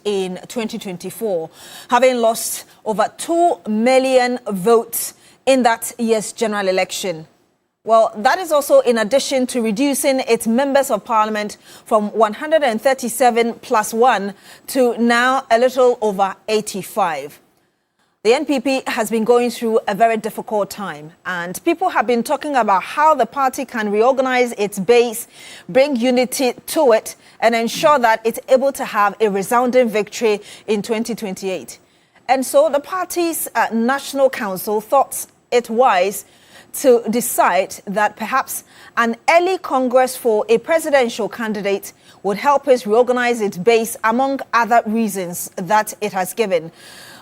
in 2024, having lost over 2 million votes in that year's general election. Well, that is also in addition to reducing its members of parliament from 137 plus 1 to now a little over 85. The NPP has been going through a very difficult time, and people have been talking about how the party can reorganize its base, bring unity to it, and ensure that it's able to have a resounding victory in 2028. And so the party's National Council thought it wise to decide that perhaps an early Congress for a presidential candidate would help us reorganize its base, among other reasons that it has given.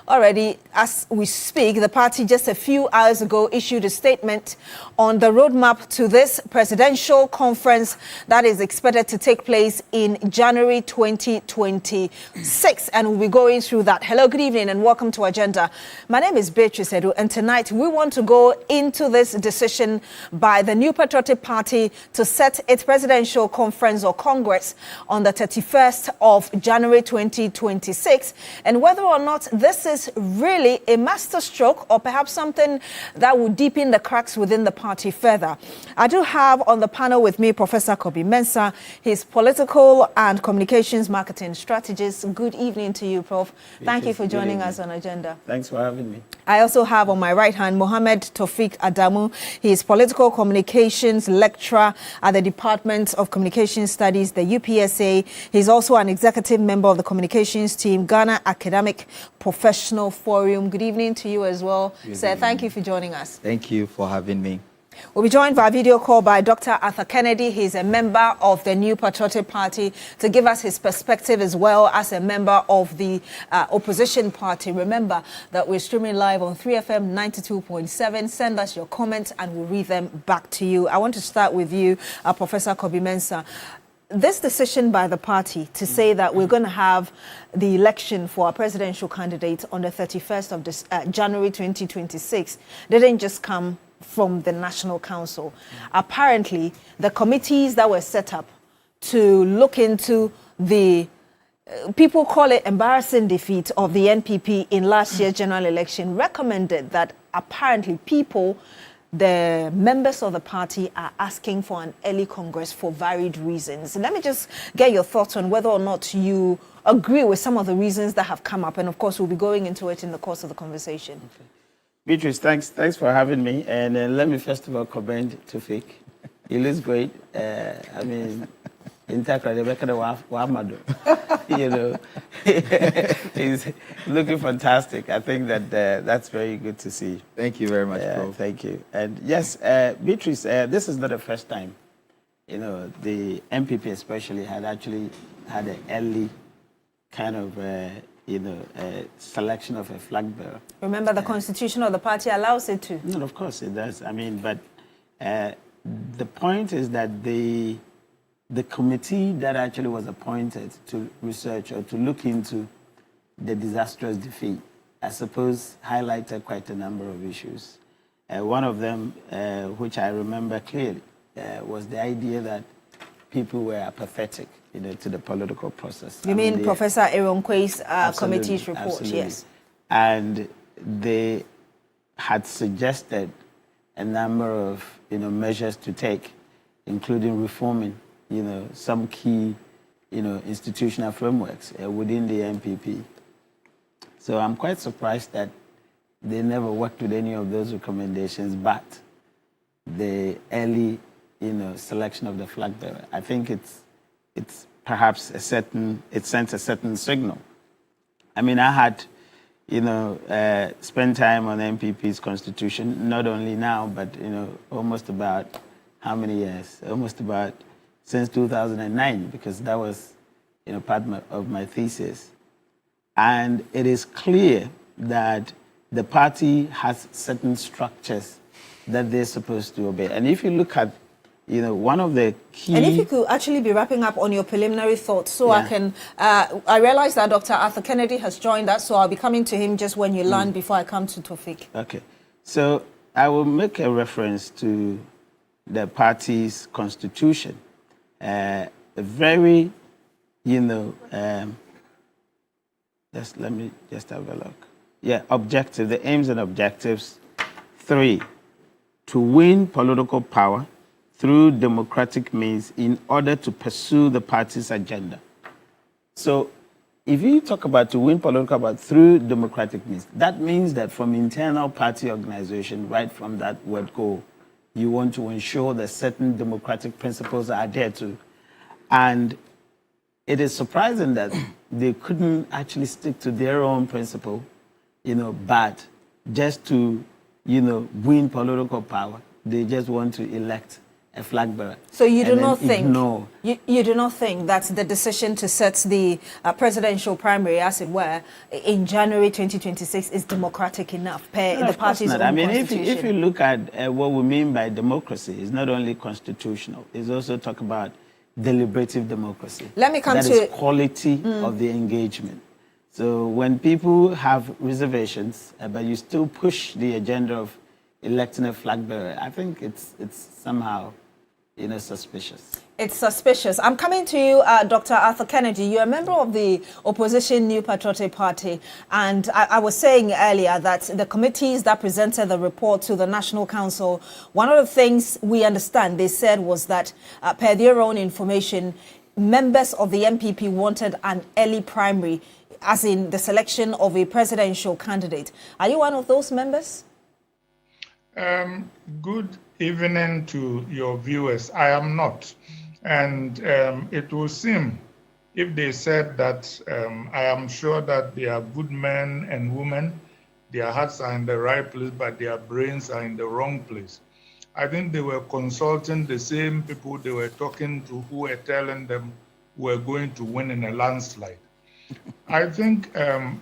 Already, as we speak, the party just a few hours ago issued a statement on the roadmap to this presidential conference that is expected to take place in January 2026. And we'll be going through that. Hello, good evening, and welcome to Agenda. My name is Beatrice Adu, and tonight we want to go into this decision by the New Patriotic Party to set its presidential conference or congress on the 31st of January 2026, and whether or not this is really a masterstroke or perhaps something that would deepen the cracks within the party further. I do have on the panel with me Professor Kobi Mensah. He's political and communications marketing strategist. Good evening to you, Prof. Thank you for joining us on Agenda. Thanks for having me. I also have on my right hand Mohammed Tofik Adamu. He is political communications lecturer at the Department of Communication Studies, the UPSA. He's also an executive member of the communications team, Ghana Academic Professional Forum. Good evening to you as well. Sir, thank you for joining us. Thank you for having me. We'll be joined via video call by Dr. Arthur Kennedy. He's a member of the New Patriotic Party, to give us his perspective as well as a member of the opposition party. Remember that we're streaming live on 3FM 92.7. Send us your comments and we'll read them back to you. I want to start with you, Professor Kobi Mensah. This decision by the party to say that we're going to have the election for our presidential candidate on the 31st of January 2026 didn't just come from the National Council. Apparently, the committees that were set up to look into the, people call it embarrassing defeat of the NPP in last year's general election, recommended that apparently the members of the party are asking for an early Congress for varied reasons. Let me just get your thoughts on whether or not you agree with some of the reasons that have come up. And of course, we'll be going into it in the course of the conversation. Okay. Beatrice, thanks for having me. And let me first of all commend Tofik. He looks great. I mean, you know, he's looking fantastic. I think that that's very good to see. Thank you very much, Prof. Thank you. And yes, Beatrice, this is not the first time, you know, the MPP especially had actually had an early kind of, selection of a flag bearer. Remember, the constitution of the party allows it to. No, of course it does. I mean, but the point is that the committee that actually was appointed to research or to look into the disastrous defeat, I suppose, highlighted quite a number of issues. One of them, which I remember clearly, was the idea that people were apathetic, you know, to the political process. You mean Professor Aaron Quay's committee's report? Absolutely. Yes. And they had suggested a number of, measures to take, including reforming, some key, institutional frameworks within the MPP. So I'm quite surprised that they never worked with any of those recommendations, but the early, selection of the flag bearer. I think it's perhaps it sends a certain signal. I mean, I had, spent time on MPP's constitution, not only now, but, almost about how many years? Almost about since 2009, because that was, part of my thesis. And it is clear that the party has certain structures that they're supposed to obey. And if you look at, one of the key... And if you could actually be wrapping up on your preliminary thoughts, so I can... I realize that Dr. Arthur Kennedy has joined us, so I'll be coming to him just when you land before I come to Tofik. Okay. So I will make a reference to the party's constitution. A very, Let me just have a look. Yeah, objective, the aims and objectives. 3, to win political power through democratic means in order to pursue the party's agenda. So if you talk about to win political power through democratic means, that means that from internal party organization, right from that word go, you want to ensure that certain democratic principles are adhered to. And it is surprising that they couldn't actually stick to their own principle, but just to, win political power, they just want to elect a flag bearer. So you do not think you do not think that the decision to set the presidential primary, as it were, in January 2026 is democratic enough per the party's own constitution? If you look at what we mean by democracy, it's not only constitutional. It's also talk about deliberative democracy. Let me come that to is quality of the engagement. So when people have reservations, but you still push the agenda of electing a flag bearer, I think it's somehow, suspicious. It's suspicious. I'm coming to you, Dr. Arthur Kennedy. You're a member of the opposition New Patriotic Party, and I was saying earlier that the committees that presented the report to the National Council, one of the things we understand they said was that, per their own information, members of the MPP wanted an early primary, as in the selection of a presidential candidate. Are you one of those members? Good evening to your viewers. I am not. And it will seem, if they said that, I am sure that they are good men and women, their hearts are in the right place, but their brains are in the wrong place. I think they were consulting the same people they were talking to who were telling them we're going to win in a landslide. I think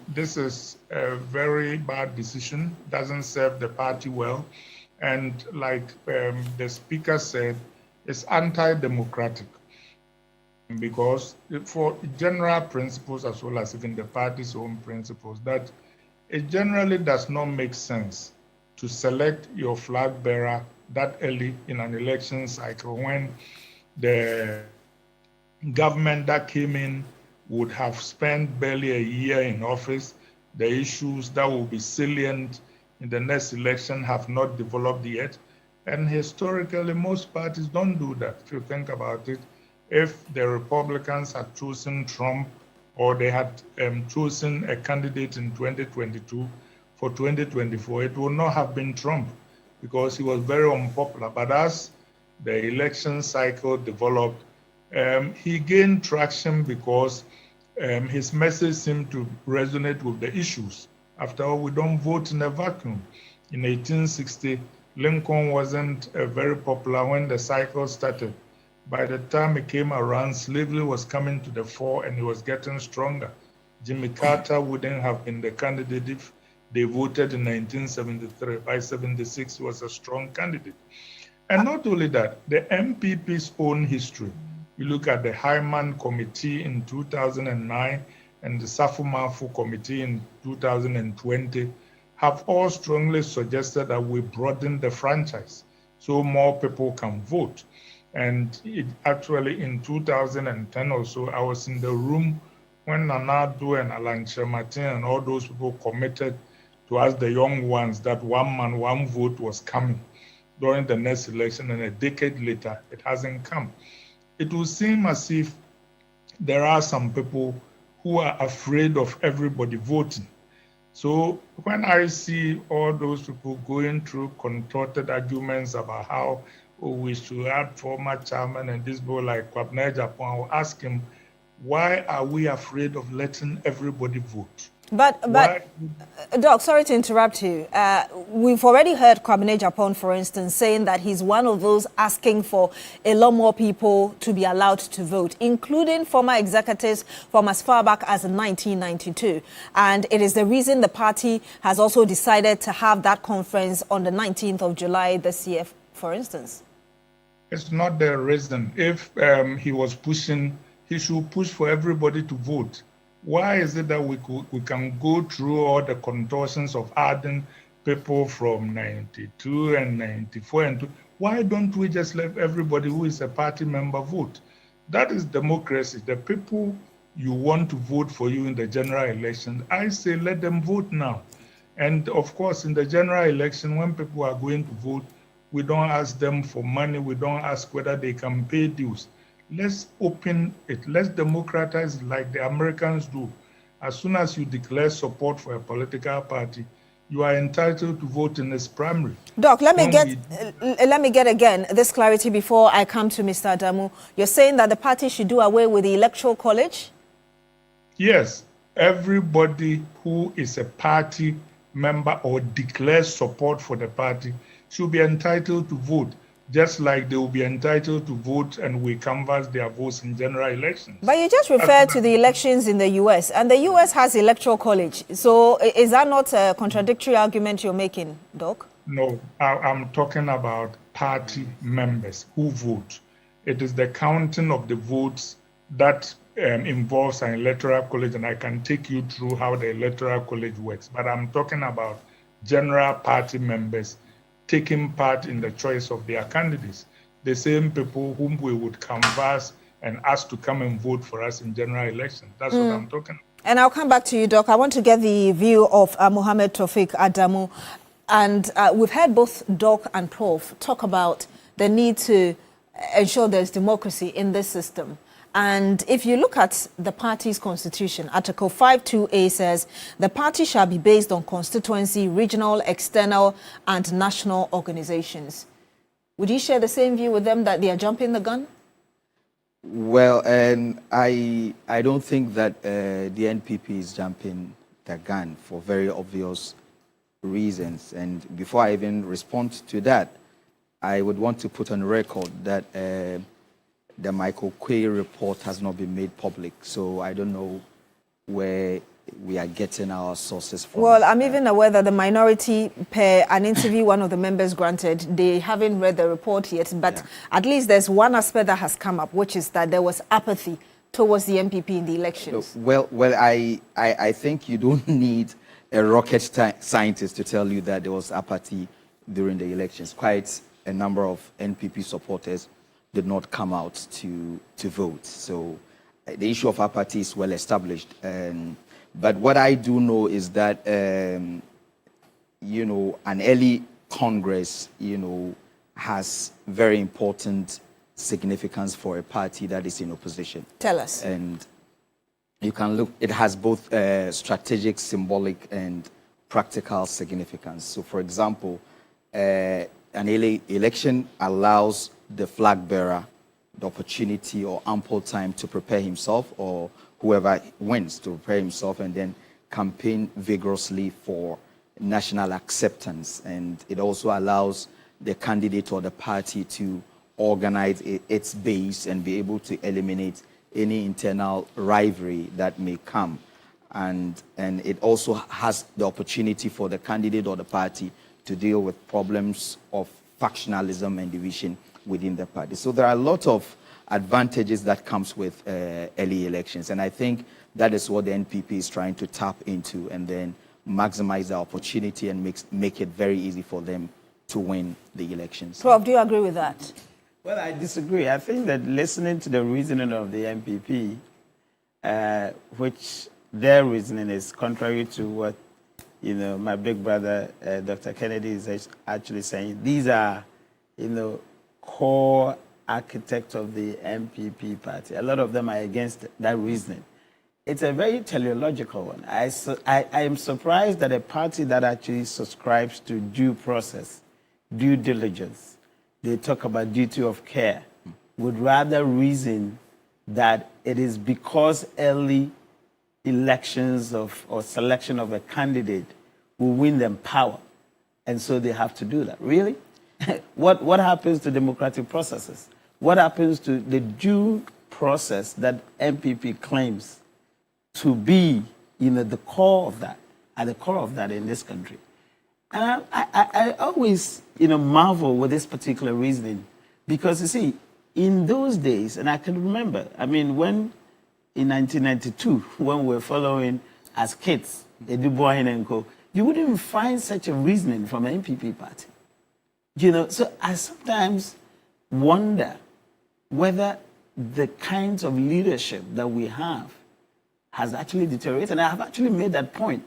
this is a very bad decision, doesn't serve the party well. And like the speaker said, it's anti-democratic because for general principles as well as even the party's own principles, that it generally does not make sense to select your flag bearer that early in an election cycle when the government that came in would have spent barely a year in office. The issues that will be salient in the next election have not developed yet. And historically, most parties don't do that. If you think about it, if the Republicans had chosen Trump or they had chosen a candidate in 2022 for 2024, it would not have been Trump because he was very unpopular. But as the election cycle developed, he gained traction because his message seemed to resonate with the issues. After all, we don't vote in a vacuum. In 1860, Lincoln wasn't very popular when the cycle started. By the time it came around, slavery was coming to the fore and it was getting stronger. Jimmy Carter wouldn't have been the candidate if they voted in 1973. By 76, he was a strong candidate. And not only that, the MPP's own history. You look at the Hyman Committee in 2009 and the Safumafu Committee in 2020 have all strongly suggested that we broaden the franchise so more people can vote. And it actually in 2010 or so, I was in the room when Nana Adu and Alan Martin and all those people committed to ask the young ones that one man, one vote was coming during the next election, and a decade later, it hasn't come. It will seem as if there are some people who are afraid of everybody voting. So when I see all those people going through contorted arguments about how we should have former chairman and this boy like Kwabena Japan, I will ask him, why are we afraid of letting everybody vote? But Doc, sorry to interrupt you. We've already heard Kwabena Japan, for instance, saying that he's one of those asking for a lot more people to be allowed to vote, including former executives from as far back as 1992. And it is the reason the party has also decided to have that conference on the 19th of July this year, for instance. It's not the reason. If he was pushing, he should push for everybody to vote. Why is it that we can go through all the contortions of adding people from 92 and 94 and why don't we just let everybody who is a party member vote? That is democracy. The people you want to vote for you in the general election, I say let them vote now. And of course, in the general election, when people are going to vote, we don't ask them for money. We don't ask whether they can pay dues. Let's open it. Let's democratize it like the Americans do. As soon as you declare support for a political party, you are entitled to vote in its primary. Doc, let me get again this clarity before I come to Mr. Adamu. You're saying that the party should do away with the electoral college? Yes, everybody who is a party member or declares support for the party should be entitled to vote, just like they will be entitled to vote and we canvass their votes in general elections. But you just referred to the elections in the U.S., and the U.S. has electoral college. So is that not a contradictory argument you're making, Doc? No, I'm talking about party members who vote. It is the counting of the votes that involves an electoral college, and I can take you through how the electoral college works. But I'm talking about general party members taking part in the choice of their candidates, the same people whom we would canvass and ask to come and vote for us in general elections. That's what I'm talking about. And I'll come back to you, Doc. I want to get the view of Mohammed Tawfiq Adamu. And we've heard both Doc and Prof talk about the need to ensure there's democracy in this system. And if you look at the party's constitution, Article 5.2a says, the party shall be based on constituency, regional, external, and national organizations. Would you share the same view with them that they are jumping the gun? Well, and I don't think that the NPP is jumping the gun for very obvious reasons. And before I even respond to that, I would want to put on record that the Michael Quay report has not been made public, so I don't know where we are getting our sources from. Well, I'm even aware that the minority, per an interview one of the members granted, they haven't read the report yet, but at least there's one aspect that has come up, which is that there was apathy towards the NPP in the elections. Well, I think you don't need a rocket scientist to tell you that there was apathy during the elections. Quite a number of NPP supporters did not come out to vote. So the issue of apathy is well established. But what I do know is that, you know, an early Congress, you know, has very important significance for a party that is in opposition. Tell us. And you can look, it has both strategic, symbolic, and practical significance. So, for example, an early election allows the flag bearer the opportunity or ample time to prepare himself, or whoever wins to prepare himself, and then campaign vigorously for national acceptance. And it also allows the candidate or the party to organize its base and be able to eliminate any internal rivalry that may come. And it also has the opportunity for the candidate or the party to deal with problems of factionalism and division within the party. So there are a lot of advantages that comes with early elections, and I think that is what the NPP is trying to tap into, and then maximize the opportunity and make it very easy for them to win the elections. Prof, do you agree with that? Well, I disagree. I think that listening to the reasoning of the NPP, which their reasoning is contrary to what, you know, my big brother, Dr. Kennedy, is actually saying. These are, you know, core architects of the NPP party. A lot of them are against that reasoning. It's a very teleological one. I am surprised that a party that actually subscribes to due process, due diligence, they talk about duty of care, would rather reason that it is because early elections or selection of a candidate will win them power, and so they have to do that. Really? What happens to democratic processes? What happens to the due process that NPP claims to be, you know, the core of that, at the core of that in this country? And I always, you know, marvel with this particular reasoning, because you see, in those days, and I can remember, I mean, when in 1992, when we were following as kids, Edu Boahen and co., you wouldn't even find such a reasoning from an NPP party. You know, so I sometimes wonder whether the kinds of leadership that we have has actually deteriorated. And I have actually made that point.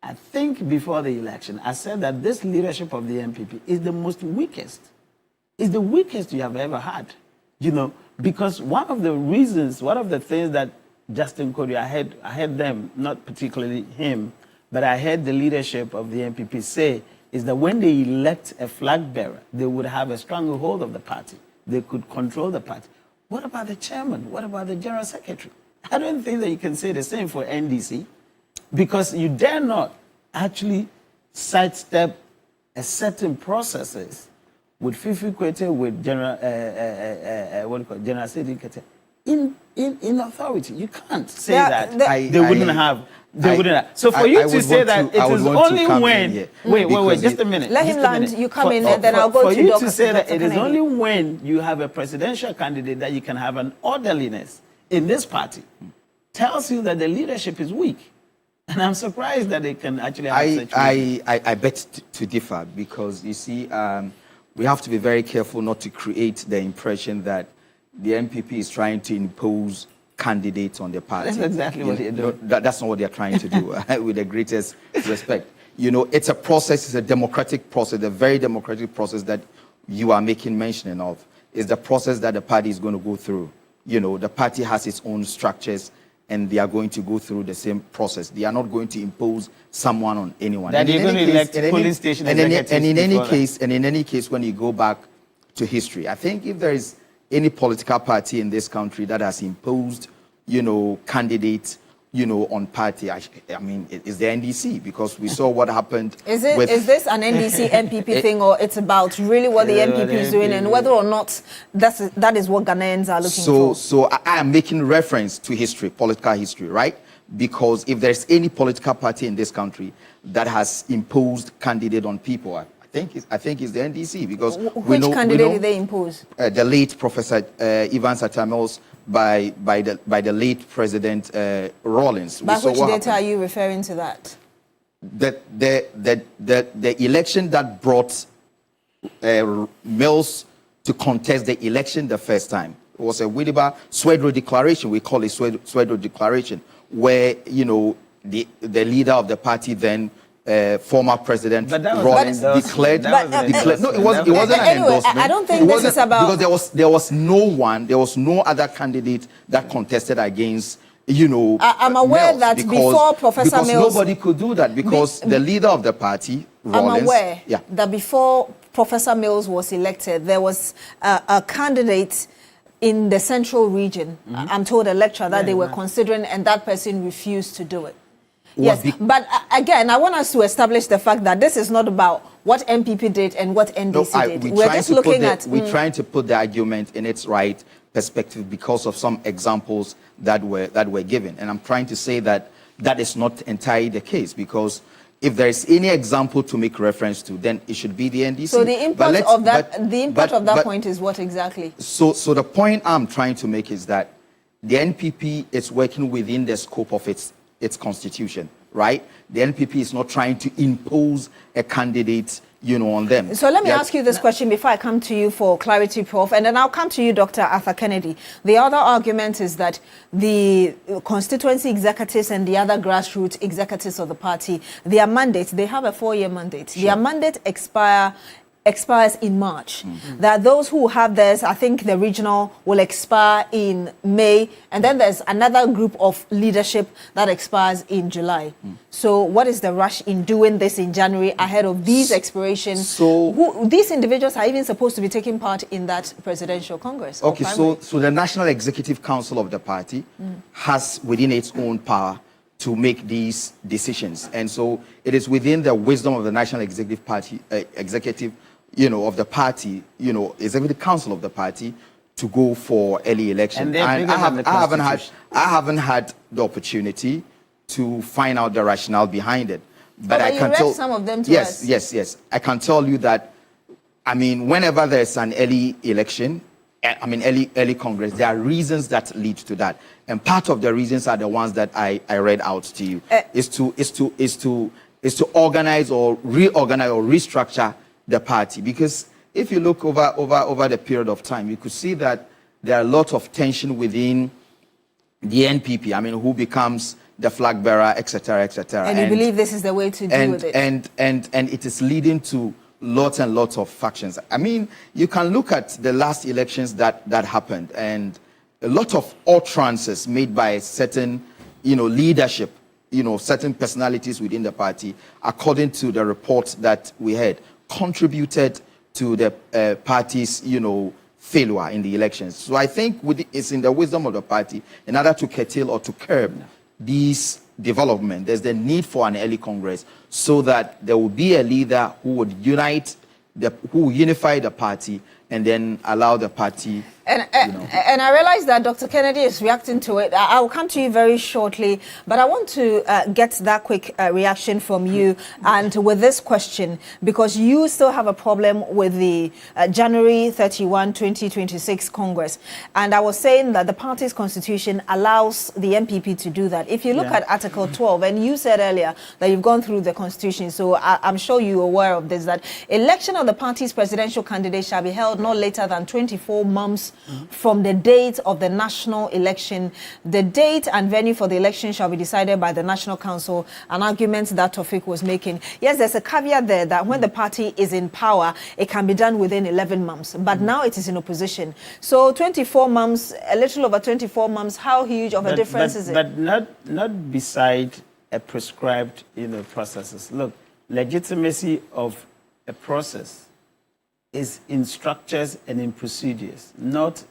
I think before the election, I said that this leadership of the NPP is the most weakest. It's the weakest you have ever had, because one of the things that Justin Cody, I heard them, not particularly him, but I heard the leadership of the NPP say is that when they elect a flag bearer, they would have a stronger hold of the party. They could control the party. What about the chairman? What about the general secretary? I don't think that you can say the same for NDC, because you dare not actually sidestep a certain processes with Fifi Kwete, with General General Secretary in authority. You can't say that they wouldn't have. So for you to say that it is only when wait, just a minute. Let him land. You come in, and then I'll go to Dr. For you to say that it is only when you have a presidential candidate that you can have an orderliness in this party, tells you that the leadership is weak. And I'm surprised that they can actually have such I bet to differ, because you see, we have to be very careful not to create the impression that the NPP is trying to impose candidates on the party. That's exactly what they're doing. That's not what they're trying to do, with the greatest respect. It's a process, it's a democratic process, a very democratic process that you are making mention of. It's the process that the party is going to go through. The party has its own structures, and they are going to go through the same process. They are not going to impose someone on anyone. That you're going to elect police station executives. And in any case, when you go back to history, I think if there is any political party in this country that has imposed, candidates, on party, I mean, it's the NDC, because we saw what happened. Is this an NDC NPP thing, or it's about really what the NPP is doing, and whether or not that is what Ghanaians are looking for? So I am making reference to history, political history, right? Because if there's any political party in this country that has imposed candidate on people, I think it's the NDC, because which candidate did they impose? The late Professor Evans Atamils by the late President Rawlings. By which data are you referring to that? The election that brought Mills to contest the election the first time. It was a Swedrow Declaration. We call it Swedrow Declaration, where the leader of the party then, former President Rawlings, declared. No, it wasn't an endorsement. I don't think this is about, because there was no other candidate that contested against. I'm aware Mills, that before Professor Mills, nobody could do that, because the leader of the party, Rawlings, I'm aware that before Professor Mills was elected, there was a candidate in the central region. I'm told a lecturer that they were considering, and that person refused to do it. Yes, but again, I want us to establish the fact that this is not about what MPP did and what NDC did. We're just looking at... We're trying to put the argument in its right perspective because of some examples that were given. And I'm trying to say that that is not entirely the case, because if there is any example to make reference to, then it should be the NDC. So the import of that point is what exactly? So the point I'm trying to make is that the NPP is working within the scope of its constitution, right? The NPP is not trying to impose a candidate, on them. So let me ask you this question before I come to you for clarity, Prof, and then I'll come to you, Dr. Arthur Kennedy. The other argument is that the constituency executives and the other grassroots executives of the party, their mandates, they have a 4-year mandate. Sure. Their mandate expires in March. That those who have theirs, I think the regional will expire in May, and then there's another group of leadership that expires in July. So what is the rush in doing this in January ahead of these expirations? So these individuals are even supposed to be taking part in that presidential congress. Okay, so the National Executive Council of the party has within its own power to make these decisions, and so it is within the wisdom of the National Executive Party executive of the party, executive council of the party, to go for early election. And I haven't had the opportunity to find out the rationale behind it. But I can tell some of them to us. Yes. I can tell you that, whenever there's an early election, early Congress, there are reasons that lead to that. And part of the reasons are the ones that I read out to you. Is to organize or reorganize or restructure the party. Because if you look over the period of time, you could see that there are a lot of tension within, the NPP, I mean, who becomes the flag bearer, etc., etc. And you believe this is the way to deal with it? And it is leading to lots and lots of factions. I mean, you can look at the last elections that happened, and a lot of utterances made by certain, leadership, certain personalities within the party, according to the report that we had, contributed to the party's, failure in the elections. So I think it's in the wisdom of the party, in order to curtail or to curb these development, there's the need for an early Congress so that there will be a leader who would who unify the party and then allow the party. And I realize that Dr. Kennedy is reacting to it. I will come to you very shortly, but I want to get that quick reaction from you and with this question, because you still have a problem with the January 31, 2026 Congress. And I was saying that the party's constitution allows the MPP to do that. If you look at Article 12, and you said earlier that you've gone through the constitution, so I'm sure you're aware of this, that election of the party's presidential candidate shall be held not later than 24 months from the date of the national election. The date and venue for the election shall be decided by the National Council, an argument that Tofik was making. Yes, there's a caveat there that when the party is in power, it can be done within 11 months. But now it is in opposition. So 24 months, a little over 24 months, how huge of a difference is it? But not beside a prescribed, processes. Look, legitimacy of a process is in structures and in procedures, not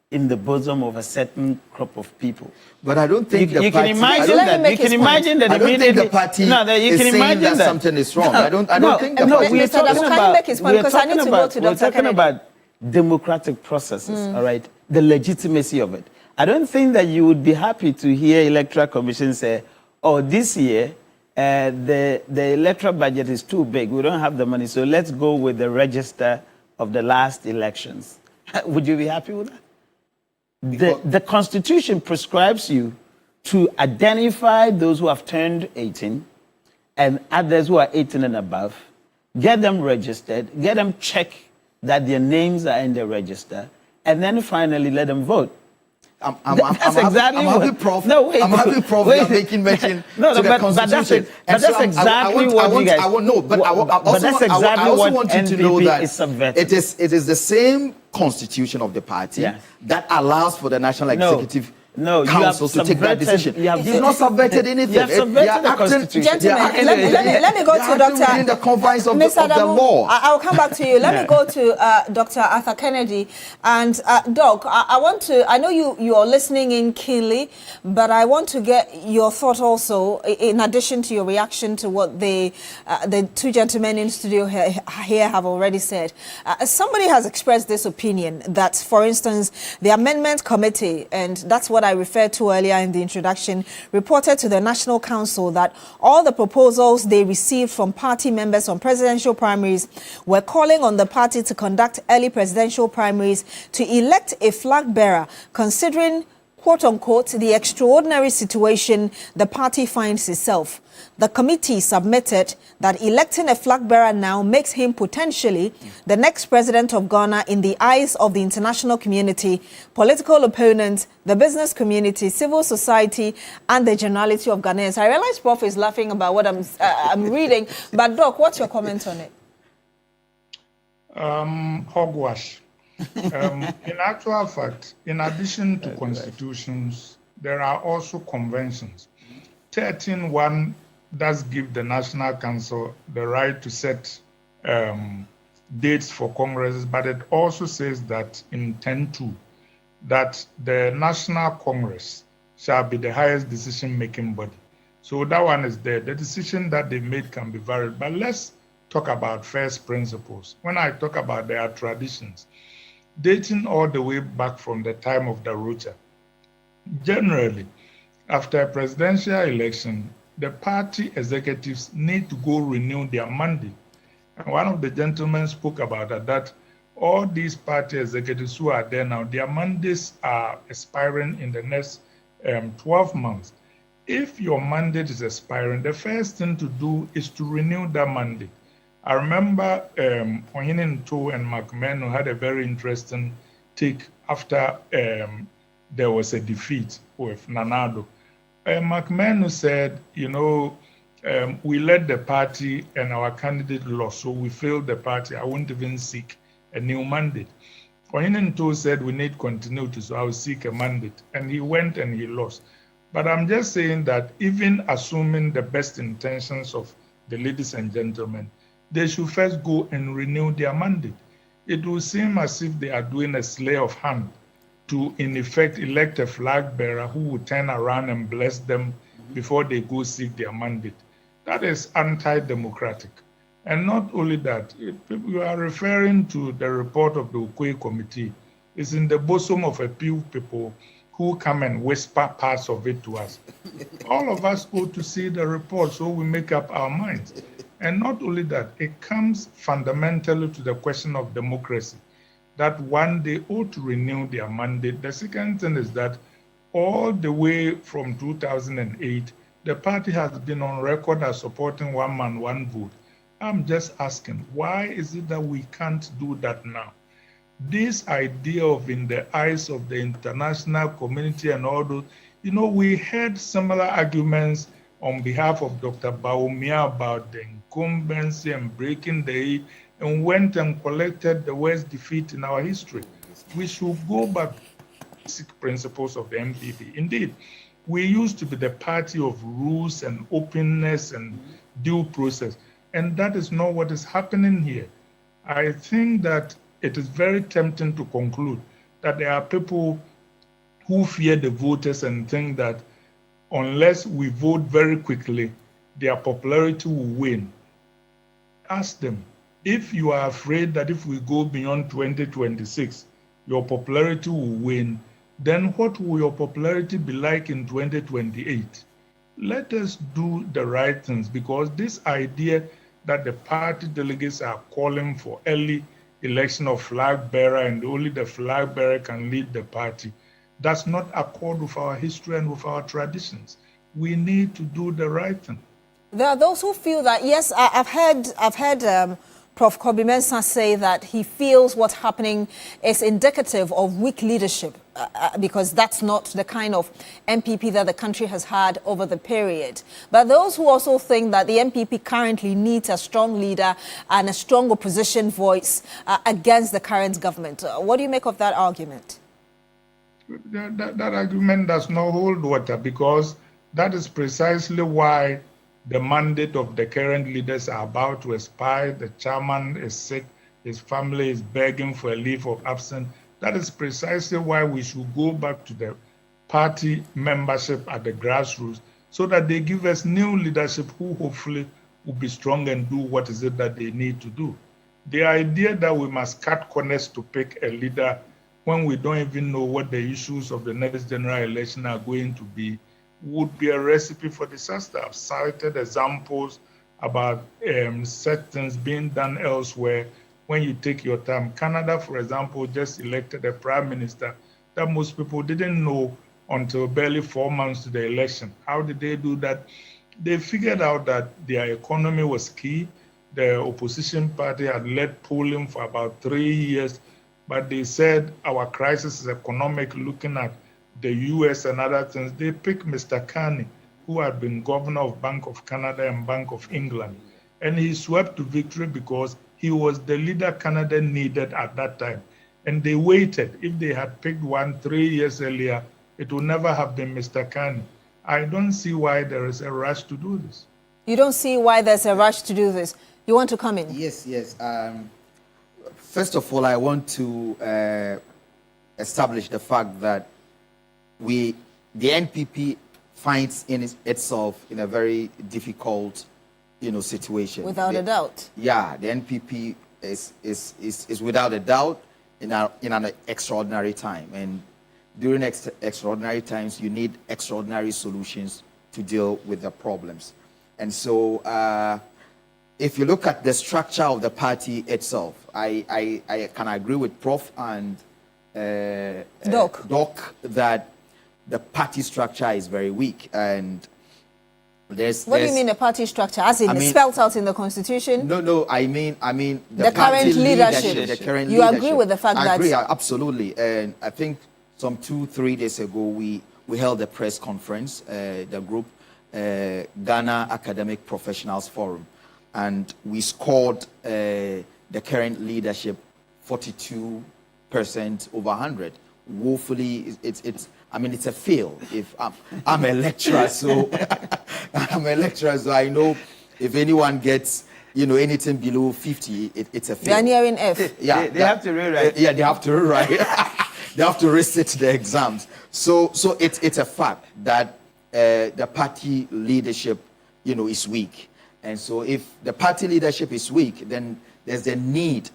in the bosom of a certain crop of people. But I don't think you can imagine that. You can imagine that. I don't think the party is saying that something is wrong. I don't think the party. We're talking about democratic processes. All right, the legitimacy of it. I don't think that you would be happy to hear Electoral Commission say, "Oh, this year." The electoral budget is too big. We don't have the money, so let's go with the register of the last elections. Would you be happy with that? The Constitution prescribes you to identify those who have turned 18 and others who are 18 and above, get them registered, get them check that their names are in the register, and then finally let them vote. I'm happy, Prof. No, wait. I'm happy, Prof. You're making mention to the Constitution. But that's exactly what you guys. I also want you to know that it is the same constitution of the party that allows for the National Executive Council to take that decision. He's not subverted anything. You have subverted the Constitution. Gentlemen, let me go to Dr. within the confines of the law. I'll come back to you. Let me go to Dr. Arthur Kennedy. And Doc, I know you are listening in keenly, but I want to get your thought also, in addition to your reaction to what the two gentlemen in studio here have already said. Somebody has expressed this opinion that, for instance, the Amendment Committee, and that's what I referred to earlier in the introduction, reported to the National Council that all the proposals they received from party members on presidential primaries were calling on the party to conduct early presidential primaries to elect a flag bearer, considering, quote-unquote, the extraordinary situation the party finds itself. The committee submitted that electing a flag bearer now makes him potentially the next president of Ghana in the eyes of the international community, political opponents, the business community, civil society, and the generality of Ghanaians. I realize Prof is laughing about what I'm reading, but Doc, what's your comment on it? Hogwash. In actual fact, in addition to constitutions, there are also conventions. 13.1 does give the National Council the right to set dates for congresses, but it also says that in 10.2 that the National Congress shall be the highest decision-making body. So that one is there. The decision that they made can be varied, but let's talk about first principles. When I talk about their traditions, dating all the way back from the time of the Rocha, generally, after a presidential election, the party executives need to go renew their mandate. And one of the gentlemen spoke about that all these party executives who are there now, their mandates are expiring in the next 12 months. If your mandate is expiring, the first thing to do is to renew that mandate. I remember Onyinto and McMahon had a very interesting take after there was a defeat with Nana Addo. McMahon said, we led the party and our candidate lost, so we failed the party. I won't even seek a new mandate. Oyinento said we need continuity, so I will seek a mandate. And he went and he lost. But I'm just saying that even assuming the best intentions of the ladies and gentlemen, they should first go and renew their mandate. It will seem as if they are doing a sleight of hand to, in effect, elect a flag bearer who will turn around and bless them before they go seek their mandate. That is anti-democratic. And not only that, you are referring to the report of the Okoye Committee. It's in the bosom of a few people who come and whisper parts of it to us. All of us go to see the report so we make up our minds. And not only that, it comes fundamentally to the question of democracy, that one, they ought to renew their mandate. The second thing is that all the way from 2008, the party has been on record as supporting one man, one vote. I'm just asking, why is it that we can't do that now? This idea of in the eyes of the international community and all those, we heard similar arguments on behalf of Dr. Bawumia about the incumbency and breaking the aid, and went and collected the worst defeat in our history. We should go back to the basic principles of the MPP. Indeed, we used to be the party of rules and openness and due process, and that is not what is happening here. I think that it is very tempting to conclude that there are people who fear the voters and think that unless we vote very quickly, their popularity will wane. Ask them, if you are afraid that if we go beyond 2026, your popularity will wane, then what will your popularity be like in 2028? Let us do the right things, because this idea that the party delegates are calling for early election of flag bearer and only the flag bearer can lead the party does not accord with our history and with our traditions. We need to do the right thing. There are those who feel that, yes, I've heard Prof. Kobi Mensah say that he feels what's happening is indicative of weak leadership because that's not the kind of MPP that the country has had over the period. But those who also think that the MPP currently needs a strong leader and a strong opposition voice against the current government. What do you make of that argument? That argument does not hold water, because that is precisely why the mandate of the current leaders are about to expire. The chairman is sick, his family is begging for a leave of absence. That is precisely why we should go back to the party membership at the grassroots, so that they give us new leadership who hopefully will be strong and do what is it that they need to do. The idea that we must cut corners to pick a leader when we don't even know what the issues of the next general election are going to be would be a recipe for disaster. I've cited examples about such things being done elsewhere when you take your time. Canada, for example, just elected a prime minister that most people didn't know until barely 4 months to the election. How did they do that? They figured out that their economy was key. The opposition party had led polling for about 3 years, but they said our crisis is economic, looking at the US and other things. They picked Mr. Carney, who had been governor of Bank of Canada and Bank of England. And he swept to victory because he was the leader Canada needed at that time. And they waited. If they had picked one 3 years earlier, it would never have been Mr. Carney. I don't see why there is a rush to do this. You don't see why there's a rush to do this. You want to come in? Yes. First of all, I want to establish the fact that the NPP finds itself in a very difficult, situation. Without a doubt. Yeah, the NPP is without a doubt in an extraordinary time, and during extraordinary times, you need extraordinary solutions to deal with the problems. And so, if you look at the structure of the party itself, I can agree with Prof and Doc that the party structure is very weak, and What do you mean the party structure? As in, it's spelled out in the Constitution? No. I mean the current leadership. The current you leadership. Agree with the fact that? I agree, absolutely. And I think some 2-3 days ago, we held a press conference, the group, Ghana Academic Professionals Forum, and we scored the current leadership 42% over 100. Woefully, it's a fail. If I'm a lecturer, so I'm a lecturer, so I know if anyone gets anything below 50, it's a fail. They are nearing F. Yeah, they have to rewrite. Yeah, they have to rewrite. They have to resit the exams. So it's a fact that the party leadership, is weak. And so if the party leadership is weak, then there's the need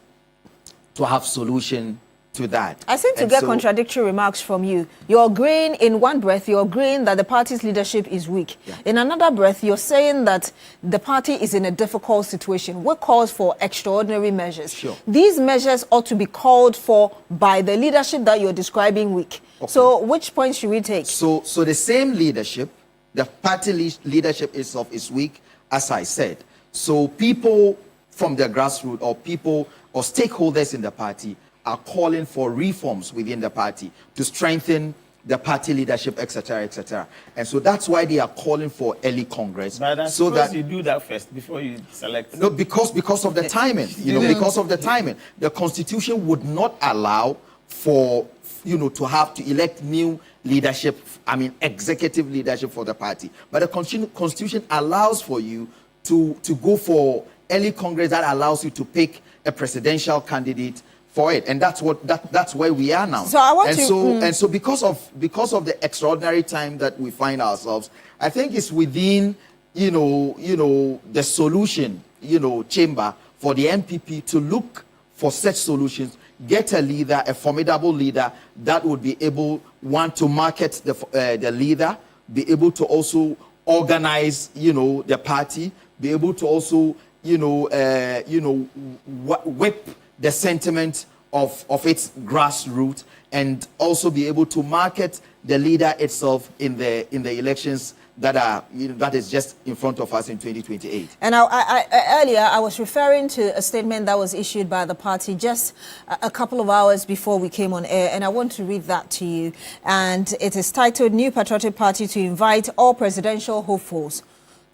to have solution to that. I seem to get contradictory remarks from you. You're agreeing in one breath, you're agreeing that the party's leadership is weak. Yeah. In another breath, you're saying that the party is in a difficult situation. What calls for extraordinary measures? Sure. These measures ought to be called for by the leadership that you're describing weak. Okay. So which point should we take? So the same leadership, the party leadership itself is weak, as I said. So people from the grassroots or people or stakeholders in the party are calling for reforms within the party to strengthen the party leadership, etc., etc. And so that's why they are calling for early Congress. But so that you do that first before you select. No, because of the timing. Because of the timing, the Constitution would not allow for to have to elect new leadership. Executive leadership for the party. But the Constitution allows for you to go for early Congress that allows you to pick a presidential candidate for it, and that's where we are now. So I want and so because of the extraordinary time that we find ourselves, I think it's within the solution chamber for the NPP to look for such solutions, get a leader, a formidable leader that would be able to market the leader, be able to also organize the party, be able to also whip the sentiment of its grassroots, and also be able to market the leader itself in the elections that is just in front of us in 2028. And earlier I was referring to a statement that was issued by the party just a couple of hours before we came on air, and I want to read that to you. And it is titled, New Patriotic Party to invite all presidential hopefuls.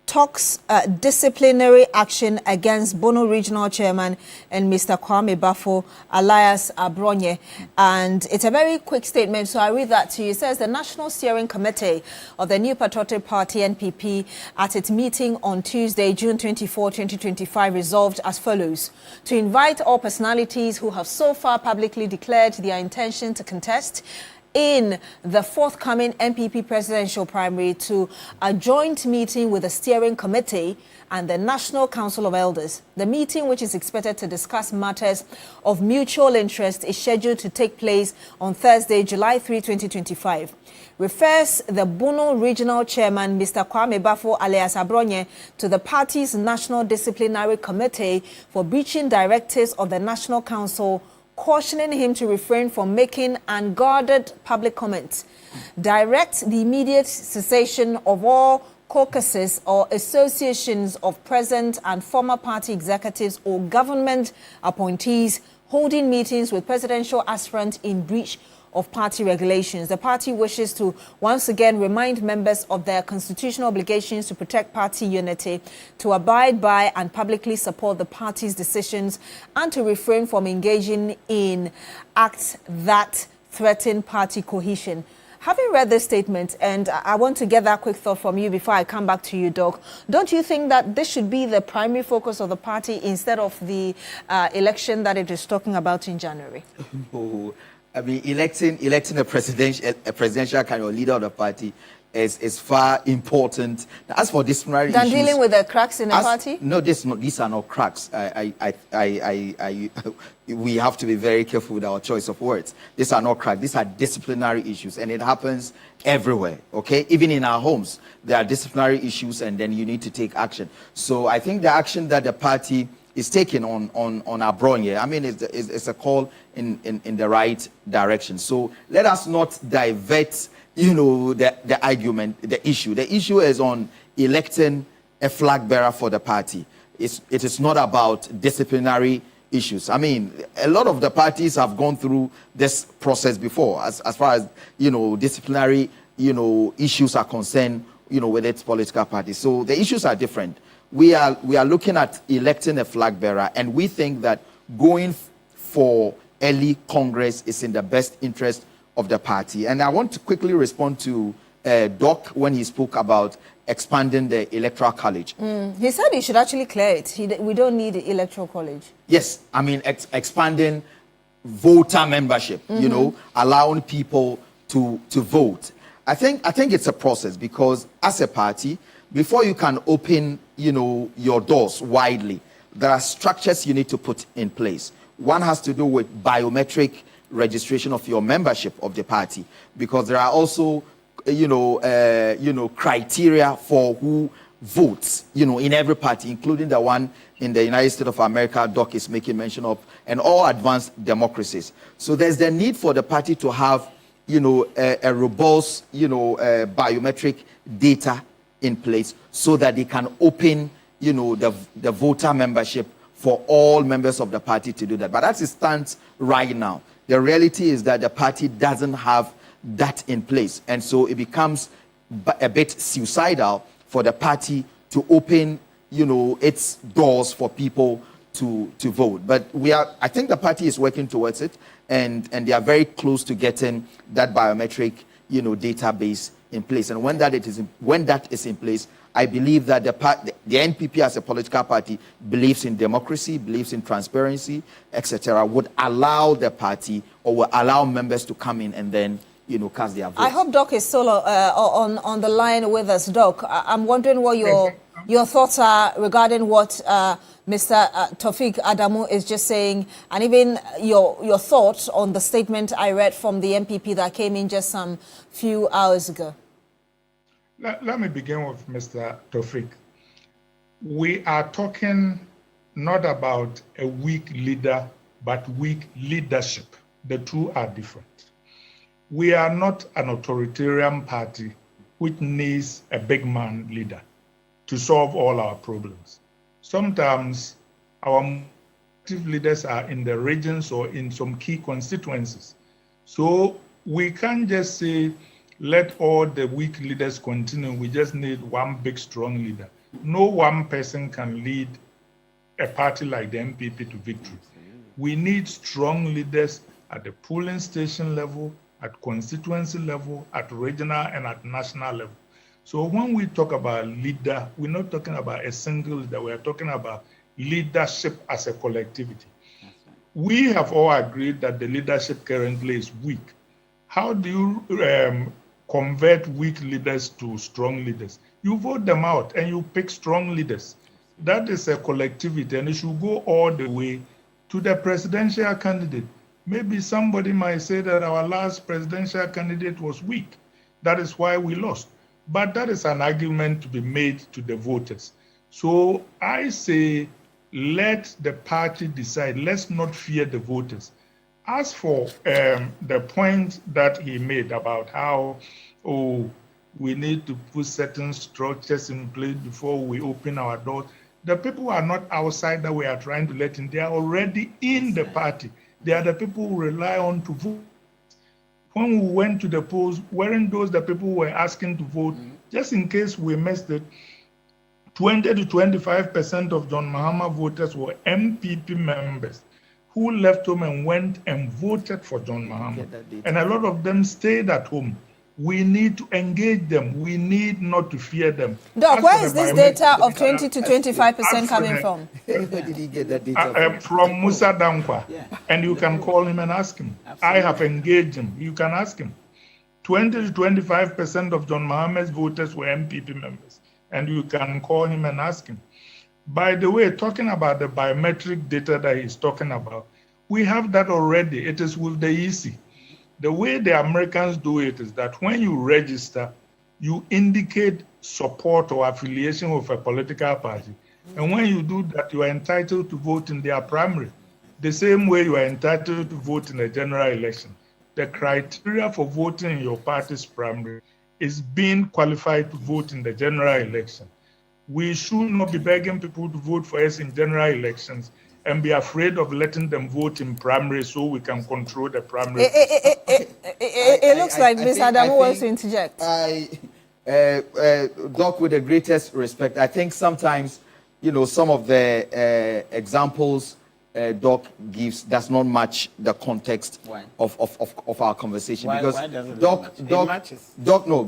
Talks disciplinary action against Bono Regional Chairman and Mr. Kwame Bafo alias Abronye. And it's a very quick statement, so I read that to you. It says the National Steering Committee of the New Patriotic Party, NPP, at its meeting on Tuesday, June 24, 2025, resolved as follows: to invite all personalities who have so far publicly declared their intention to contest in the forthcoming NPP presidential primary to a joint meeting with the steering committee and the National Council of Elders. The meeting, which is expected to discuss matters of mutual interest, is scheduled to take place on Thursday, July 3, 2025. Refers the Bono Regional Chairman, Mr. Kwame Bafo alias Abronye, to the party's National Disciplinary Committee for breaching directives of the National Council, cautioning him to refrain from making unguarded public comments, direct the immediate cessation of all caucuses or associations of present and former party executives or government appointees holding meetings with presidential aspirants in breach of party regulations. The party wishes to once again remind members of their constitutional obligations to protect party unity, to abide by and publicly support the party's decisions, and to refrain from engaging in acts that threaten party cohesion. Having read this statement, and I want to get that quick thought from you before I come back to you, Doc, don't you think that this should be the primary focus of the party instead of the election that it is talking about in January? Oh. Electing a presidential kind of leader of the party is far important. As for disciplinary than issues, dealing with the cracks in the party? No, these are not cracks. We have to be very careful with our choice of words. These are not cracks. These are disciplinary issues, and it happens everywhere. Okay, even in our homes, there are disciplinary issues, and then you need to take action. So I think the action that the party is taking on Abronye, it's a call in the right direction. So let us not divert, the argument, the issue. The issue is on electing a flag bearer for the party. It is not about disciplinary, issues. I mean, a lot of the parties have gone through this process before, as far as, disciplinary, issues are concerned, with its political parties. So the issues are different. We are looking at electing a flag bearer, and we think that going for early Congress is in the best interest of the party. And I want to quickly respond to Doc when he spoke about expanding the electoral college. He said he should actually clear it. We don't need the electoral college. Yes, I mean expanding voter membership, allowing people to vote. I think it's a process, because as a party, before you can open, your doors widely, there are structures you need to put in place. One has to do with biometric registration of your membership of the party, because there are also criteria for who votes, in every party, including the one in the United States of America, Doc is making mention of, and all advanced democracies. So there's the need for the party to have, a robust, biometric data in place, so that they can open, the voter membership for all members of the party to do that. But as it stands right now, the reality is that the party doesn't have that in place. And so it becomes a bit suicidal for the party to open, its doors for people to vote. But I think the party is working towards it, and they are very close to getting that biometric, database in place. And when that is in place, I believe that the NPP as a political party believes in democracy, believes in transparency, etc., would allow the party, or will allow members to come in and then, cast their votes. I hope Doc is still on the line with us. Doc, I'm wondering what your thoughts are regarding what Mr. Taufik Adamu is just saying, and even your thoughts on the statement I read from the MPP that came in just some few hours ago. Let me begin with Mr. Taufik. We are talking not about a weak leader, but weak leadership. The two are different. We are not an authoritarian party which needs a big man leader to solve all our problems. Sometimes our active leaders are in the regions or in some key constituencies. So we can't just say, let all the weak leaders continue. We just need one big, strong leader. No one person can lead a party like the MPP to victory. We need strong leaders at the polling station level, at constituency level, at regional and at national level. So when we talk about leader, we're not talking about a single leader. We're talking about leadership as a collectivity. We have all agreed that the leadership currently is weak. How do you convert weak leaders to strong leaders? You vote them out and you pick strong leaders. That is a collectivity, and it should go all the way to the presidential candidate. Maybe somebody might say that our last presidential candidate was weak. That is why we lost. But that is an argument to be made to the voters. So I say, let the party decide. Let's not fear the voters. As for the point that he made about how, we need to put certain structures in place before we open our doors, the people are not outside that we are trying to let in. They are already in the party. They are the people who rely on to vote. When we went to the polls, weren't those the people who were asking to vote? Just in case we missed it, 20 to 25% of John Mahama voters were MPP members who left home and went and voted for John Mahama. And a lot of them stayed at home. We need to engage them. We need not to fear them. Doc, where is this data of 20 to 25% coming from? Where did he get that data from Musa Dankwa. Yeah. And you can call him and ask him. Absolutely. I have engaged him. You can ask him. 20 to 25% of John Mahama's voters were MPP members. And you can call him and ask him. By the way, talking about the biometric data that he's talking about, we have that already. It is with the EC. The way the Americans do it is that when you register, you indicate support or affiliation with a political party. And when you do that, you are entitled to vote in their primary. The same way you are entitled to vote in a general election. The criteria for voting in your party's primary is being qualified to vote in the general election. We should not be begging people to vote for us in general elections and be afraid of letting them vote in primary so we can control the primary. It looks like Mr. Adamu wants to interject. Doc, with the greatest respect, I think sometimes, some of the examples Doc gives does not match the context of our conversation. Why Because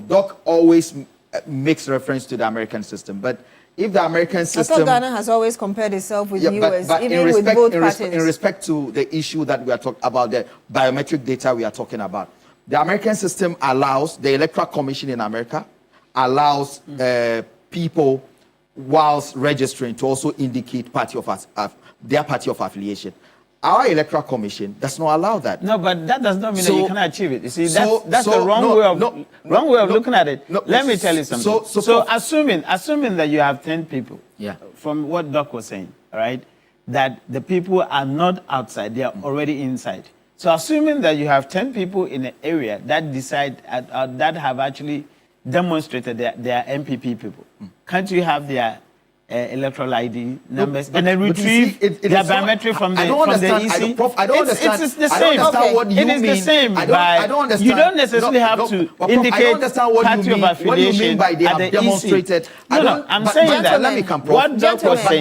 Doc always makes reference to the American system. But if the American system... I thought Ghana has always compared itself with the US, but even with both parties. In respect to the issue that we are talking about, the biometric data we are talking about, the American system allows, the Electoral Commission in America allows people, whilst registering, to also indicate their party of affiliation. Our Electoral Commission does not allow that. No, but that does not mean that you cannot achieve it. You see, that's the wrong way of looking at it. Let me tell you something. So assuming that you have 10 people, from what Doc was saying, all right, that the people are not outside, they are already inside. So assuming that you have 10 people in an area that decide, that have actually demonstrated they are MPP people, can't you have their electoral ID numbers and then retrieve their biometric from the EC? I don't understand. It's the same. It is the same. I don't understand. You don't necessarily have to indicate party of affiliation. What do you mean by they have demonstrated? I'm saying that. Let me come, Prof. What Doc was saying.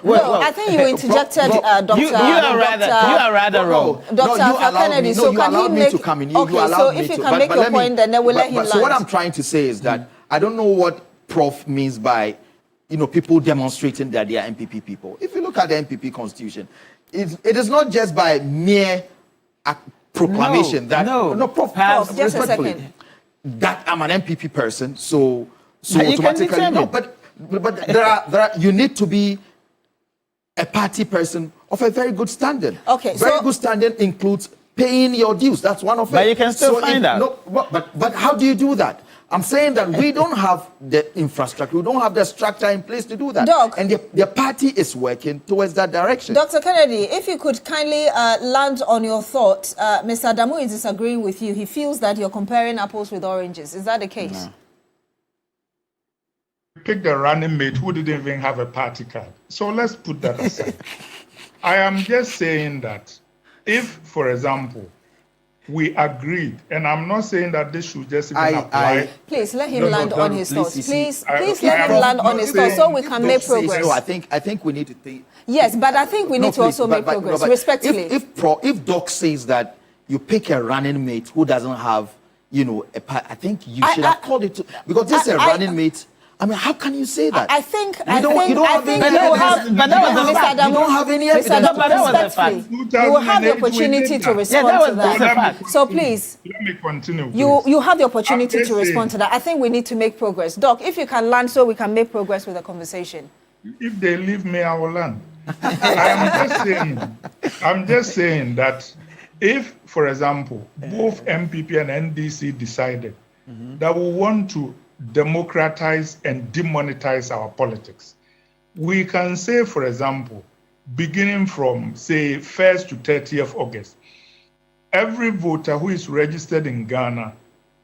No, I think you interjected, Dr. You are rather wrong. Dr. Kennedy, so can he make... Okay, so if you can make your point, then we'll let him land. So what I'm trying to say is that I don't know what Prof means by, people demonstrating that they are MPP people. If you look at the MPP constitution, it is not just by mere proclamation Prof, just a second. That I'm an MPP person, so you automatically no. But there are you need to be a party person of a very good standing. Okay, very good standing includes paying your dues. That's one of it. But you can still find out. No, but how do you do that? I'm saying that we don't have the infrastructure, we don't have the structure in place to do that. Doc, and the party is working towards that direction. Dr. Kennedy, if you could kindly land on your thoughts. Mr. Adamu is disagreeing with you. He feels that you're comparing apples with oranges. Is that the case? No. Pick the running mate who didn't even have a party card. So let's put that aside. I am just saying that if, for example, we agreed, and I'm not saying that this should just even apply. Please let him land on his thoughts. Please let him land on his thoughts so we can make progress. No, I think we need to think. Yes, but I think we need to also make progress, respectfully. If Doc says that you pick a running mate who doesn't have, I think you should have called it because this is a running mate. I mean, how can you say that? I think you don't have any evidence. You will have the opportunity to respond to that. So please, let me continue. You have the opportunity to respond to that. I think we need to make progress. Doc, if you can land so we can make progress with the conversation. If they leave me, I will land. I'm just saying that if, for example, both MPP and NDC decided that we want to democratize and demonetize our politics, we can say, for example, beginning from, say, 1st to 30th August, every voter who is registered in Ghana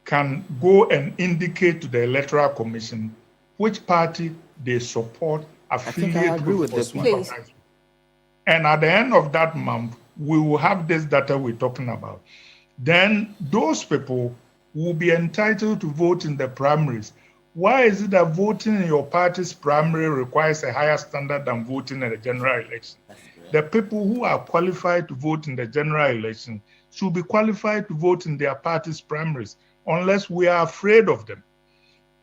can go and indicate to the Electoral Commission which party they support, affiliate I agree with this one. Please. And at the end of that month, we will have this data we're talking about. Then those people will be entitled to vote in the primaries. Why is it that voting in your party's primary requires a higher standard than voting in the general election? The people who are qualified to vote in the general election should be qualified to vote in their party's primaries, unless we are afraid of them.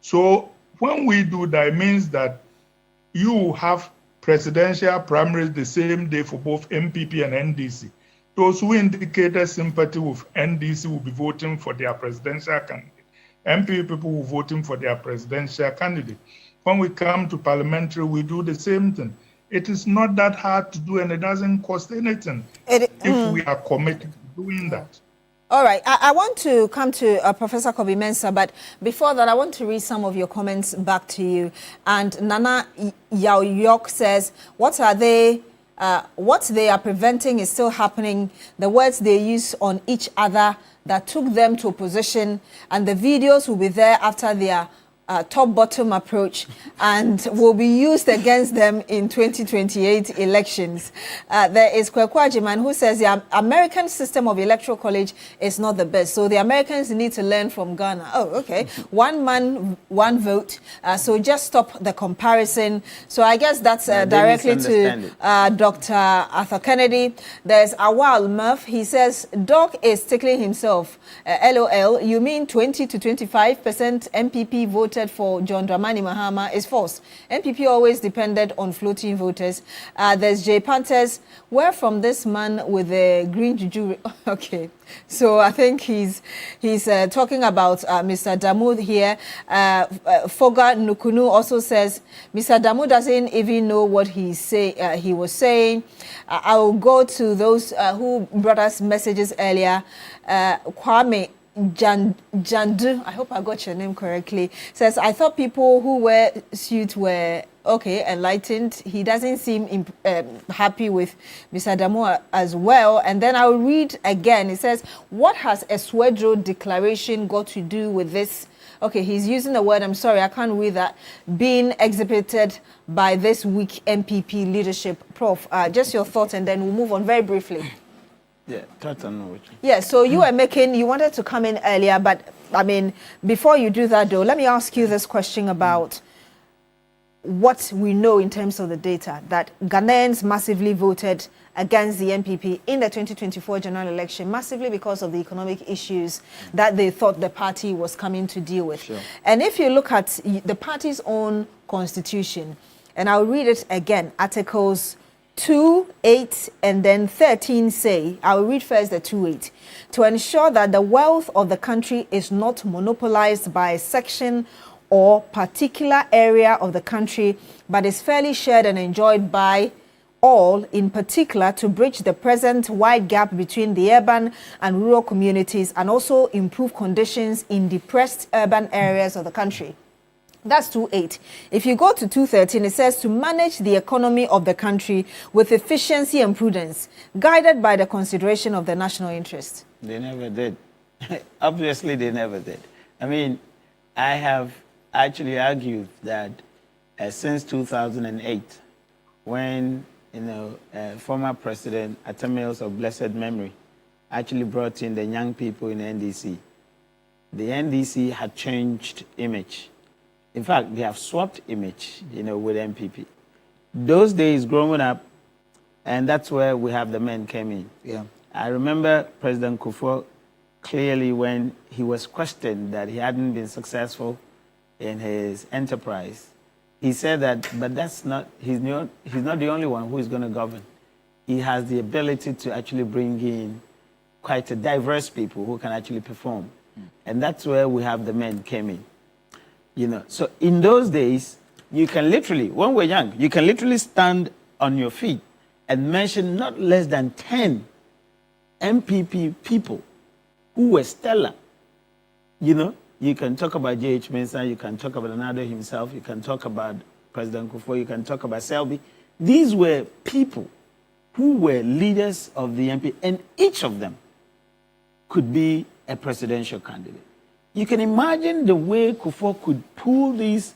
So when we do that, it means that you have presidential primaries the same day for both MPP and NDC. Those who indicated sympathy with NDC will be voting for their presidential candidate. MPP people will be voting for their presidential candidate. When we come to parliamentary, we do the same thing. It is not that hard to do, and it doesn't cost anything if we are committed to doing that. All right. I want to come to Professor Kobe Mensah, but before that, I want to read some of your comments back to you. And Nana Yao Yok says, what they are preventing is still happening. The words they use on each other that took them to opposition, and the videos will be there after they are top-bottom approach and will be used against them in 2028 elections. There is Kweku Ajiman who says the American system of electoral college is not the best. So the Americans need to learn from Ghana. Oh, okay. One man, one vote. So just stop the comparison. So I guess that's directly to Dr. Arthur Kennedy. There's Awal Murph. He says, Doc is tickling himself. LOL, you mean 20 to 25% MPP voted for John Dramani Mahama is false. MPP always depended on floating voters. There's Jay Panthers. Where from this man with the green juju? Okay, so I think he's talking about Mr. Damu here. Foga Nukunu also says Mr. Damu doesn't even know what he was saying. I will go to those who brought us messages earlier. Kwame Jandu, I hope I got your name correctly, says, I thought people who wear suits were, okay, enlightened. He doesn't seem happy with Mr. Damu as well. And then I'll read again. It says, what has a Swedro declaration got to do with this? Okay, he's using the word, I'm sorry, I can't read that, being exhibited by this weak MPP leadership. Prof, just your thoughts and then we'll move on very briefly. Yeah, yeah, so you wanted to come in earlier, but I mean, before you do that though, let me ask you this question about what we know in terms of the data, that Ghanaians massively voted against the MPP in the 2024 general election, massively because of the economic issues that they thought the party was coming to deal with. Sure. And if you look at the party's own constitution, and I'll read it again, Articles 2, 8, and then 13 say, I will read first the 2, 8, to ensure that the wealth of the country is not monopolized by a section or particular area of the country, but is fairly shared and enjoyed by all, in particular to bridge the present wide gap between the urban and rural communities and also improve conditions in depressed urban areas of the country. That's 2.8. If you go to 2.13, it says to manage the economy of the country with efficiency and prudence, guided by the consideration of the national interest. They never did. Obviously, they never did. I mean, I have actually argued that since 2008, when former President Atta Mills of blessed memory actually brought in the young people in the NDC had changed image. In fact, they have swapped image, with MPP. Those days growing up, and that's where we have the men came in. Yeah. I remember President Kufuor clearly when he was questioned that he hadn't been successful in his enterprise. He said that, but he's not the only one who is going to govern. He has the ability to actually bring in quite a diverse people who can actually perform. And that's where we have the men came in. So in those days, you can literally, when we're young, you can literally stand on your feet and mention not less than 10 MPP people who were stellar. You can talk about J.H. Mensah, you can talk about Anado himself, you can talk about President Kufuor, you can talk about Selby. These were people who were leaders of the MP, and each of them could be a presidential candidate. You can imagine the way Kufuor could pull these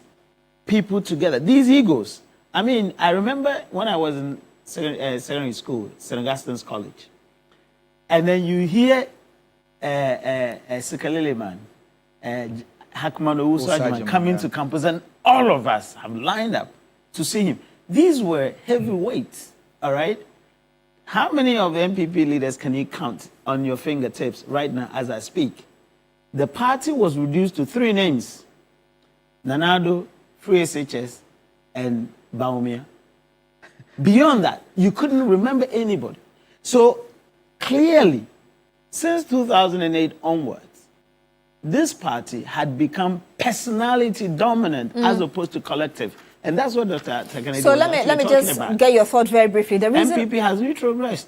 people together, these egos. I mean, I remember when I was in secondary school, St. Augustine's College, and then you hear Sikalele man, Hakman Owusu-Agyemang coming to campus, and all of us have lined up to see him. These were heavyweights, all right? How many of the MPP leaders can you count on your fingertips right now as I speak? The party was reduced to 3 names: Nanado, Free SHS, and Baumia. Beyond that, you couldn't remember anybody. So clearly, since 2008 onwards, this party had become personality dominant as opposed to collective. And that's what Dr. Kennedy So let me just get your thought very briefly. The reason MPP has retrogressed.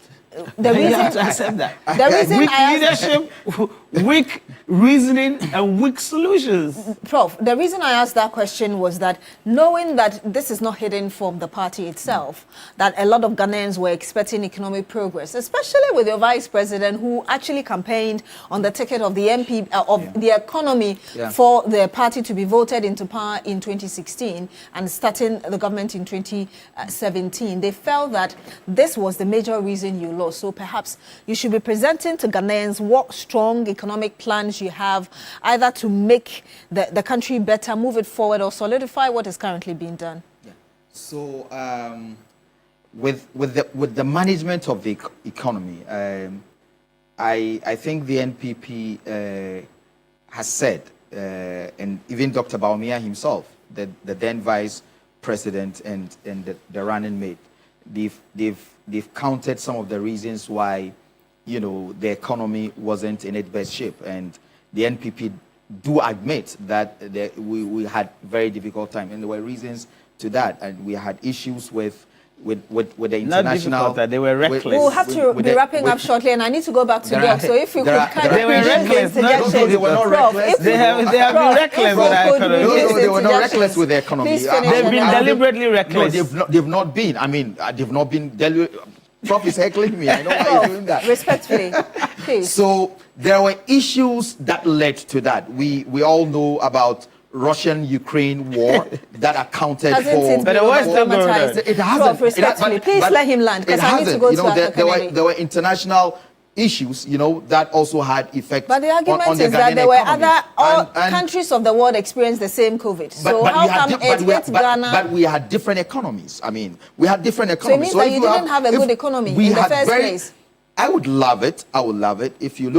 the You reason have to accept that. the reason Weak I asked, leadership, weak reasoning, and weak solutions. Prof, the reason I asked that question was that knowing that this is not hidden from the party itself, that a lot of Ghanaians were expecting economic progress, especially with your vice president who actually campaigned on the ticket of the MP of the economy for the party to be voted into power in 2016 and starting the government in 2017. They felt that this was the major reason you lost. So perhaps you should be presenting to Ghanaians what strong economic plans you have, either to make the country better, move it forward, or solidify what is currently being done. Yeah. So with the management of the economy, I think the NPP has said, and even Dr. Baumia himself, the then vice president and the running mate, they've counted some of the reasons why, you know, the economy wasn't in its best shape, and the NPP do admit that we had very difficult time, and there were reasons to that, and we had issues with the international. Not difficult, that they were reckless. We'll have to be wrapping up shortly, and I need to go back to Doc. So if you could kind they of were reduce the reckless. interjection. They were not Prof, reckless. if They have been reckless with our economy. No, they were not reckless with the economy. Please finish. They've been and then- deliberately reckless. No, they've not been. I mean, they've not been. Prof is heckling me. I know why you're doing that. Respectfully, please. So there were issues that led to that. We all know about Russian-Ukraine war that accounted Hasn't for. it But been it was still going on. over-dramatized? It hasn't. Prof, respectfully, please let him land, because I need to go to Dr. Kennedy. There were international issues, you know, that also had effect. But the argument on the is that Ghanaian there were economy. other And- countries of the world experienced the same COVID. So but how we had come di- it hit Ghana? but we had different economies. I mean, we had different So it economies. means that if you didn't have a if good economy we in the had first place. I would love it. I would love it if you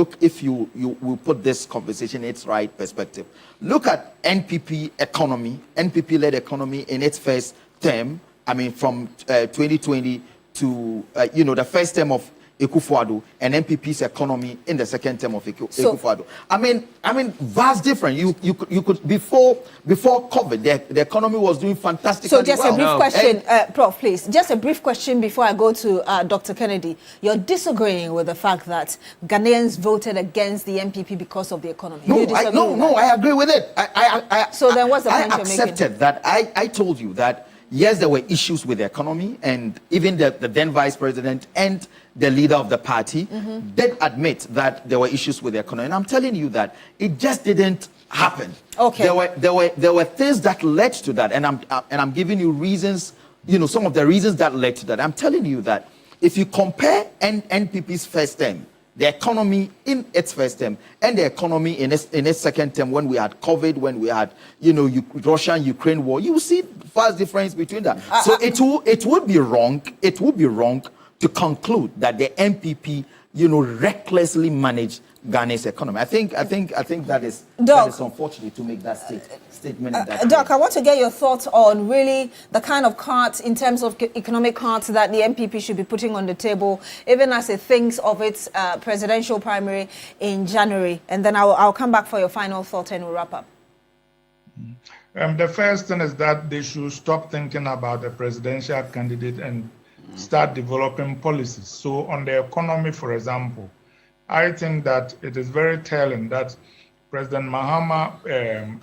will put this conversation in its right perspective. Look at NPP-led economy in its first term. I mean, from 2020 to the first term of Akufo-Addo, and NPP's economy in the second term of Akufo-Addo. I mean, vast difference. You could before COVID, the economy was doing fantastic. So just a brief question, And- Prof, please. Just a brief question before I go to Dr. Kennedy. You're disagreeing with the fact that Ghanaians voted against the NPP because of the economy. You disagree with that? I agree with it. So then what's the point you're making? I accepted that. I told you that, yes, there were issues with the economy, and even the then vice president and the leader of the party did admit that there were issues with the economy. And I'm telling you that it just didn't happen. Okay. There were things that led to that, and I'm giving you reasons, some of the reasons that led to that. I'm telling you that if you compare NPP's first term, the economy in its first term, and the economy in its second term, when we had COVID, when we had Russia and Ukraine war, you will see vast difference between that. So it would be wrong. It would be wrong to conclude that the NPP, recklessly managed Ghana's economy. I think that is unfortunate to make that statement. Doc, I want to get your thoughts on really the kind of cards in terms of economic cards that the NPP should be putting on the table, even as it thinks of its presidential primary in January. And then I'll come back for your final thought and we'll wrap up. The first thing is that they should stop thinking about a presidential candidate and start developing policies. So on the economy, for example, I think that it is very telling that President Mahama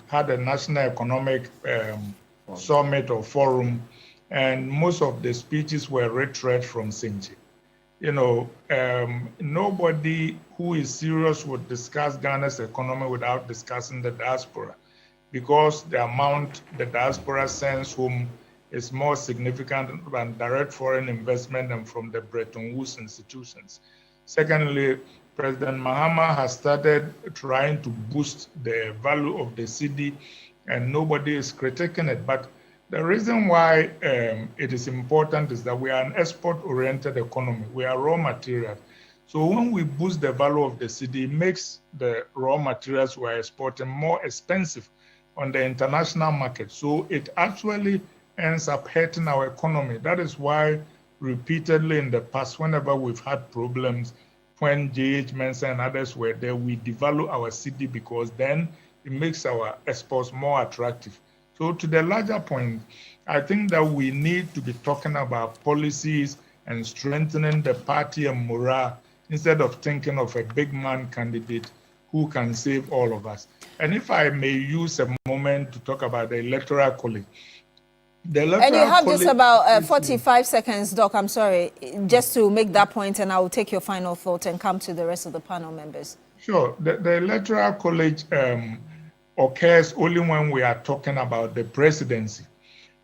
had a national economic summit or forum, and most of the speeches were read from Senchi. Nobody who is serious would discuss Ghana's economy without discussing the diaspora, because the amount the diaspora sends home is more significant than direct foreign investment and from the Bretton Woods institutions. Secondly, President Mahama has started trying to boost the value of the cedi, and nobody is critiquing it. But the reason why it is important is that we are an export-oriented economy. We are raw materials. So when we boost the value of the cedi, it makes the raw materials we are exporting more expensive on the international market. So it actually ends up hurting our economy. That is why repeatedly in the past, whenever we've had problems, when J.H. Mensah and others were there, we devalue our cedi, because then it makes our exports more attractive. So to the larger point, I think that we need to be talking about policies and strengthening the party and morale instead of thinking of a big man candidate who can save all of us. And if I may use a moment to talk about the Electoral College. And you have just about 45 seconds, Doc, I'm sorry, just to make that point, and I will take your final thought and come to the rest of the panel members. Sure. The Electoral College occurs only when we are talking about the presidency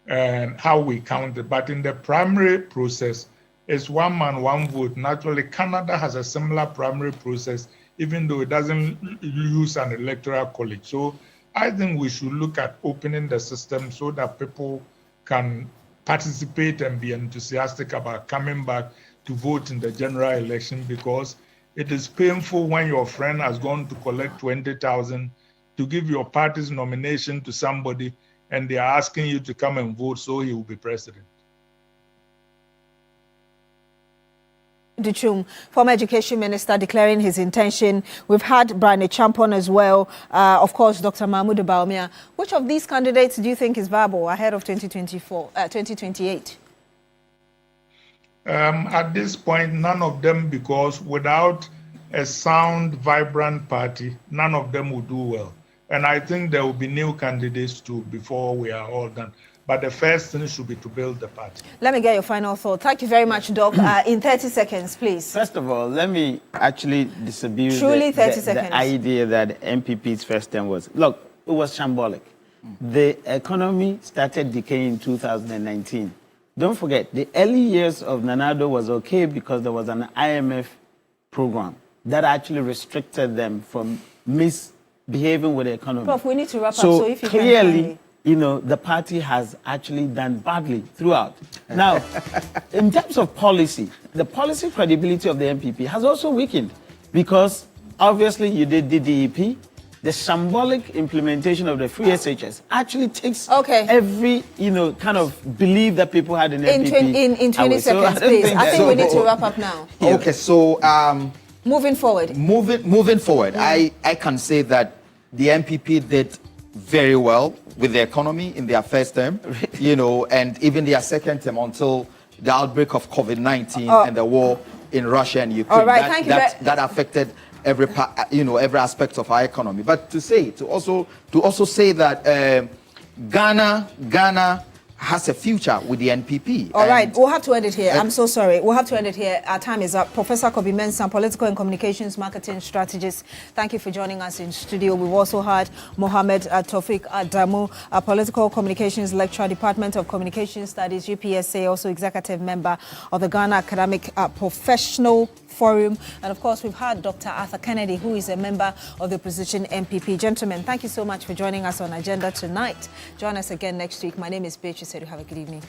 and how we count it. But in the primary process, it's one man, one vote. Naturally, Canada has a similar primary process, even though it doesn't use an Electoral College. So I think we should look at opening the system so that people can participate and be enthusiastic about coming back to vote in the general election, because it is painful when your friend has gone to collect 20,000 to give your party's nomination to somebody and they are asking you to come and vote so he will be president. Duchum, former education minister, declaring his intention. We've had Brian Champon as well. Of course, Dr. Mahmoud Bawumia. Which of these candidates do you think is viable ahead of 2028? At this point, none of them, because without a sound, vibrant party, none of them will do well. And I think there will be new candidates too before we are all done. But the first thing should be to build the party. Let me get your final thought. Thank you very much, Doc. In 30 seconds, please. First of all, let me actually disabuse the idea that MPP's first term was. Look, it was shambolic. The economy started decaying in 2019. Don't forget, the early years of Nana Addo was okay because there was an IMF program that actually restricted them from misbehaving with the economy. Prof, we need to wrap up. So if you clearly, the party has actually done badly throughout. Now, in terms of policy, the policy credibility of the MPP has also weakened because obviously you did the DEP. The symbolic implementation of the free SHS actually takes every, kind of belief that people had in MPP. In 20 seconds, please. I think we need to wrap up now. Okay, so... moving forward. Moving forward, I can say that the MPP did very well with the economy in their first term, and even their second term until the outbreak of COVID-19 and the war in Russia and Ukraine. All right, that affected every aspect of our economy. But to also say that Ghana has a future with the NPP. All right, we'll have to end it here. I'm so sorry. We'll have to end it here. Our time is up. Professor Kobe Mensah, political and communications marketing strategist. Thank you for joining us in studio. We've also had Mohammed Tawfiq Adamu, a political communications lecturer, Department of Communication Studies, UPSA, also executive member of the Ghana Academic Professional Forum. And of course, we've had Dr. Arthur Kennedy, who is a member of the opposition MPP. Gentlemen, thank you so much for joining us on Agenda tonight. Join us again next week. My name is Beatrice Adu. Have a good evening.